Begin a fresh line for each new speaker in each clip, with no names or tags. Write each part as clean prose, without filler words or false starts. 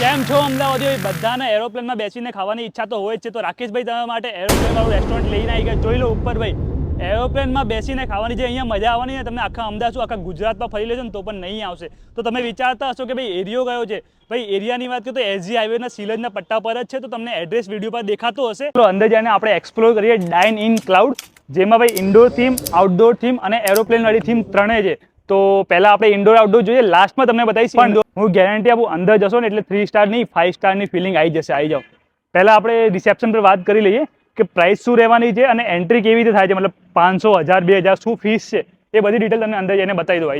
કેમ છો અમદાવાદીઓ? બધાને એરોપ્લેનમાં બેસીને ખાવાની ઈચ્છા તો હોય જ છે. તો રાકેશભાઈ તમારા માટે એરોપ્લેન વાળું રેસ્ટોરન્ટ લઈને આવી ગયા. જોઈ લો ઉપર ભાઈ, એરોપ્લેનમાં બેસીને ખાવાની જે અહીંયા મજા આવવાની ને તમને આખા અમદાવાદ આખા ગુજરાતમાં ફરી લેજો ને તો પણ નહીં આવશે. તો તમે વિચારતા હશો કે ભાઈ એરિયો કયો છે? ભાઈ એરિયાની વાત કરીએ તો એસજી હાઈવેના સિલજના પટ્ટા પર જ છે. તો તમને એડ્રેસ વિડીયો પર દેખાતો હશે. તો અંદર જઈને આપણે એક્સપ્લોર કરીએ ડાઇન ઇન ક્લાઉડ, જેમાં ભાઈ ઇન્ડોર થીમ, આઉટડોર થીમ અને એરોપ્લેન વાળી થીમ ત્રણેય છે. તો પહેલા આપણે ઇન્ડોર આઉટડોર જોઈએ, લાસ્ટમાં તમને બતાવીશ. પણ હું ગેરંટી આપું, અંદર જશો ને એટલે 3 સ્ટાર નહીં 5 સ્ટારની ફિલિંગ આવી જશે. આવી જાઓ. પહેલા આપણે રિસેપ્શન પર વાત કરી લઈએ કે પ્રાઇસ શું રહેવાની છે અને એન્ટ્રી કેવી રીતે થાય છે, મતલબ 500, 1000, 2000 શું ફીસ છે, એ બધી ડિટેલ તમને અંદર જઈને બતાવી દો.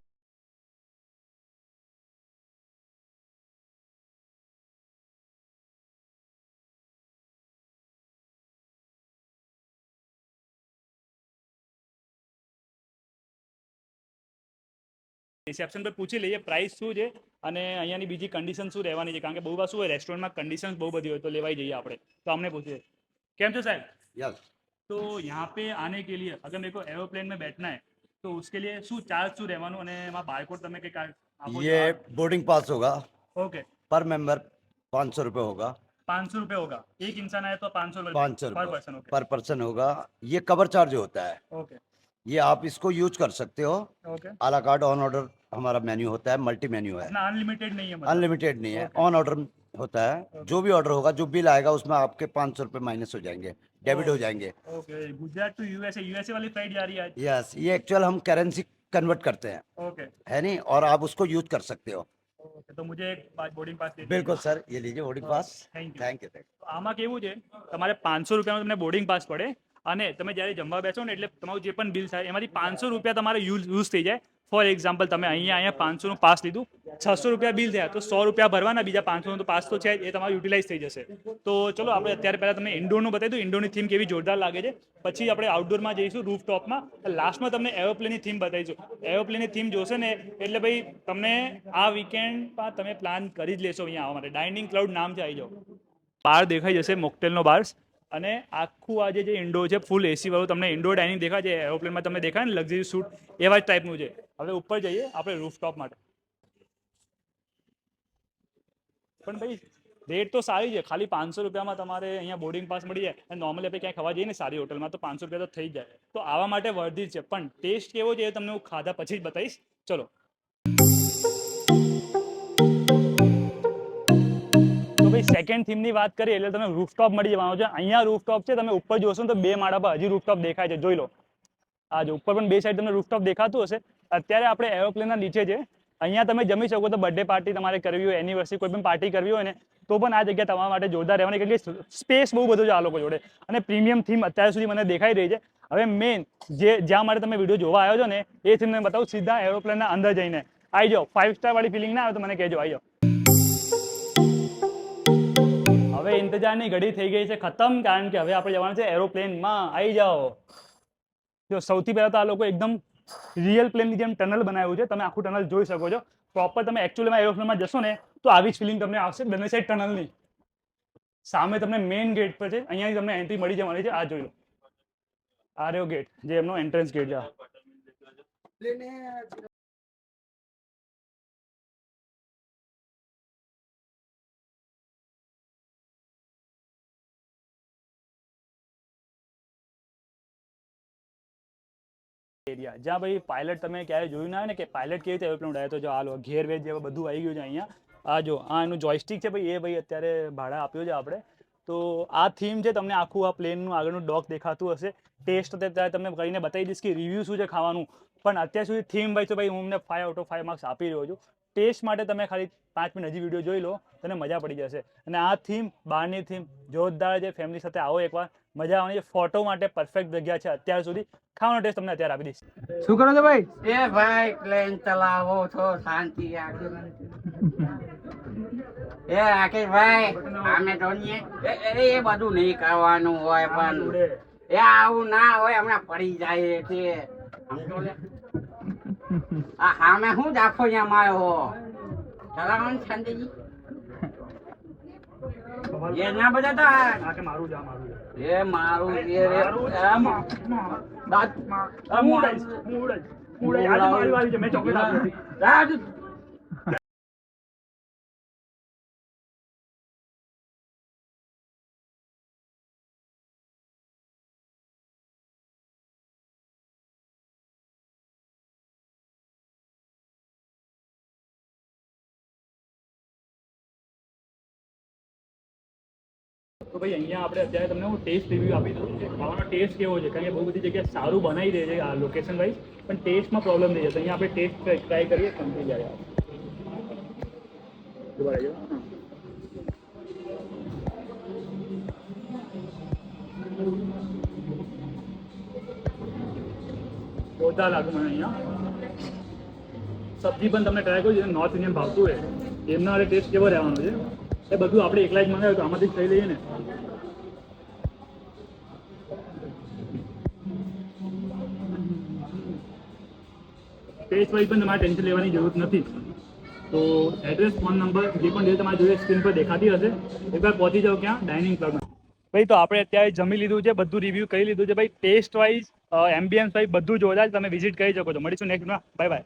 રિસેપ્શન પર પૂછી લઈએ પ્રાઇસ શું છે અને અહીંયાની બીજી કન્ડિશન શું રહેવાની છે, કારણ કે બહુ વાર શું હોય રેસ્ટોરન્ટમાં કન્ડિશન બહુ બધી હોય, તો લેવાઈ જઈએ આપણે. તો અમને પૂછીએ. કેમ છો साहब?
यस.
तो यहाँ पे आने के लिए अगर मेरे को एरोप्लेन में बैठना है तो उसके लिए શું ચાર્જ શું રહેવાનું અને એમાં બારકોડ તમે કઈ આપો?
ये बोर्डिंग पास होगा,
ओके.
पर मेंबर 500 रुपये होगा.
500 रुपये होगा. एक इंसान आया तो 500
500
पर
रुपये
पर्सन. ओके.
पर पर्सन होगा. ये कवर चार्ज होता है.
ओके.
ये आप इसको यूज कर सकते हो.
ओके.
आला कार्ड ऑन ऑर्डर हमारा मेन्यू होता है, मल्टी मेन्यू है,
ना अनलिमिटेड नहीं है मतलब?
अनलिमिटेड नहीं है,
Okay.
ऑन ऑर्डर होता है. जो भी ऑर्डर होगा, जो बिल आएगा उसमें आपके 500 रुपये माइनस हो जाएंगे, डेबिट हो जाएंगे.
ओके. गुजरात टू यूएसए वाली फ्लाइट जा रही है आज?
यस, ये एक्चुअल हम करेंसी कन्वर्ट करते हैं,
ओके.
है नहीं, और आप उसको यूज कर सकते हो.
ओके. तो मुझे एक बोर्डिंग पास
बिल्कुल सर, ये लीजिए boarding pass.
Thank you.
Thank you.
આમાં કેવું છે, તમારે 500 રૂપિયાનો તમને બોર્ડિંગ પાસ પડે અને તમે જ્યારે જમવા બેસો ને એટલે તમારું જે પણ બિલ થાય એમાંથી 500 રૂપિયા તમારે યુઝ થઈ જાય. ફોર એક્ઝામ્પલ, તમે અહીંયા 500નું પાસ લીધું, 600 રૂપિયા બિલ થયા, તો 100 રૂપિયા ભરવાના, બીજા 500નું તો પાસ તો છે જ, એ તમારું યુટિલાઇઝ થઈ જશે. તો ચલો આપણે અત્યારે પહેલાં તમને ઇન્ડોરનું બતાવી દઉં. ઇન્ડોરની થીમ કેવી જોરદાર લાગે છે. પછી આપણે આઉટડોરમાં જઈશું, રૂફટોપમાં. લાસ્ટમાં તમને એરોપ્લેનની થીમ બતાવીશું. એરોપ્લેનની થીમ જોશે ને એટલે ભાઈ તમને આ વીકેન્ડમાં તમે પ્લાન કરી જ લેશો અહીંયા આવવા માટે. ડાઇનિંગ ક્લાઉડ નામ છે, આવી જાઓ. બાર દેખાઈ જશે મોકટેલનો બાર્સ, અને આખું આજે જે ઇન્ડોર છે ફૂલ એસી વાળું તમને ઇન્ડોર ડાઇનિંગ દેખાય છે. એરોપ્લેનમાં તમને દેખાય ને લક્ઝરી સૂટ, એવા જ ટાઈપનું છે. હવે ઉપર જઈએ આપણે રૂફટોપ માટે. પણ ભાઈ રેટ તો સારી છે, ખાલી 500 રૂપિયામાં તમારે અહીંયા બોર્ડિંગ પાસ મળી જાય. અને નોર્મલી આપણે ક્યાંય ખાવા જઈએ ને સારી હોટલમાં તો 500 રૂપિયા તો થઈ જ જાય. તો આવા માટે વર્ધી છે, પણ ટેસ્ટ કેવો છે એ તમને હું ખાધા પછી જ બતાવીશ. ચલો. સેકન્ડ થીમની વાત કરીએ એટલે તમે રૂફટોપ મળી જવાનો છે. અહીંયા રૂફટોપ છે, તમે ઉપર જોશો ને તો 2 માળા પર હજી રૂફટોપ દેખાય છે. જોઈ લો, આ જો ઉપર પણ 2 સાઈડ તમને રૂફટોપ દેખાતું હશે. અત્યારે આપણે એરોપ્લેનના નીચે છે. અહીંયા તમે જમી શકો. તો બર્થડે પાર્ટી તમારે કરવી હોય, એનિવર્સરી કોઈ પણ પાર્ટી કરવી હોય ને, તો પણ આ જગ્યા તમારા માટે જોરદાર રહેવાની, કારણ કે સ્પેસ બહુ બધું છે આ લોકો જોડે. અને પ્રીમિયમ થીમ અત્યાર સુધી મને દેખાઈ રહી છે. હવે મેઇન જ્યાં માટે તમે વિડીયો જોવા આવ્યો છો ને, એ થીમ તમને બતાવું. સીધા એરોપ્લેનના અંદર જઈને આવી જાઓ. 5 સ્ટાર વાળી ફિલિંગ ના આવે તો મને કહેજો. આવી જાઓ. હવે ઇંતજારની ઘડી થઈ ગઈ છે ખતમ, કારણ કે હવે આપણે જવાનું છે એરોપ્લેનમાં. આવી જાઓ. જો સૌથી પહેલા તો આ લોકો એકદમ રિયલ પ્લેનની જેમ ટનલ બનાવ્યું છે. તમે આખું ટનલ જોઈ શકો છો. પ્રોપર તમે એકચ્યુઅલીમાં એરોપ્લેનમાં જશો ને તો આવી જ ફિલિંગ તમને આવશે. બંને સાઈડ ટનલની સામે તમને મેઇન ગેટ પર છે, અહીંયાથી તમને એન્ટ્રી મળી જવાની છે. આ જોઈ લો, આ રહ્યો ગેટ, જે એમનો એન્ટ્રન્સ ગેટ છે. એરિયા જ્યાં ભાઈ પાયલટ તમે ક્યારે જોયું ના હોય ને કે પાયલટ કેવી રીતે એરોપ્લેન ઉડાવે, તો જો આ લો ઘેર વેર જેવું બધું આવી ગયું છે અહીંયા. આ જો આ એનું જોયસ્ટિક છે ભાઈ, એ ભાઈ અત્યારે ભાડા આપ્યો છે આપણે. તો આ થીમ છે. તમને આખું આ પ્લેનનું આગળનું ડોક દેખાતું હશે. ટેસ્ટ અત્યારે તમને કરીને બતાવી દઈશ કે રિવ્યૂ શું છે ખાવાનું. પણ અત્યાર સુધી થીમ ભાઈ તો ભાઈ હું અમને 5 આઉટ ઓફ 5 માર્ક્સ આપી રહ્યો છું. ટેસ્ટ માટે તમે ખાલી 5 મિનિટ હજી વિડીયો જોઈ લો, તમને મજા પડી જશે. અને આ થીમ, બહારની થીમ જોરદાર છે. ફેમિલી સાથે આવો એકવાર, મજા આવવાની છે. ફોટો માટે પરફેક્ટ જગ્યા છે અત્યાર સુધી. ખાવાનો ટેસ્ટ તમને અત્યારે આપી દઈશ.
શું કરો છો ભાઈ?
એ ભાઈ પ્લેન ચલાવો છો શાંતિ એ રાકેશભાઈ અમે તો એ બધું નહીં કરવાનું હોય, પણ એ આવું ના હોય, હમણાં પડી જાય છે. સમજો લે આ સામે શું જાફો અહીંયા માર્યો ચલાવવાનું શાંતિજી એ ના બધા તો
મારું જા મારું
એ મારું એ રે
મારી વાળી છે. મેં ચોકલેટ આપી હતી. તો ભાઈ અહીંયા આપણે અત્યારે તમને હું ટેસ્ટ રિવ્યૂ આપી દઉં કે ખાવાનો ટેસ્ટ કેવો છે, કારણ કે બહુ બધી જગ્યાએ સારું બનાવી દે છે આ લોકેશન વાઇઝ, પણ ટેસ્ટમાં પ્રોબ્લેમ થઈ જાય. તો અહીંયા આપણે ટેસ્ટ ટ્રાય કરીએ, સમજી જાય. દુબારા જો જોરદાર લાગે મને અહીંયા. સબ્જી પણ તમને ટ્રાય કરું, નોર્થ ઇન્ડિયન ભાવતું હોય એમના માટે ટેસ્ટ કેવો રહેવાનો છે એ બધું આપણે એકલા જ મંગાવ્યું તો આમાંથી જ ખાઈ લઈએ ને. ટેસ્ટ વાઇઝ પણ તમારે ટેન્શન લેવાની જરૂર નથી. તો એડ્રેસ, ફોન નંબર જે પણ જે તમારે જોઈએ સ્ક્રીન પર દેખાતી હશે, એકવાર પહોંચી જાઓ ક્યાં ડાઇનિંગ પ્લાઝા. ભાઈ તો આપણે અત્યારે જમી લીધું છે, બધું રિવ્યૂ કરી લીધું છે ભાઈ. ટેસ્ટ વાઇઝ, એમ્બિયન્સ વાઇઝ બધું જોરદાર, તમે વિઝિટ કરી શકો છો. મળીશું નેક્સ્ટમાં. Bye bye.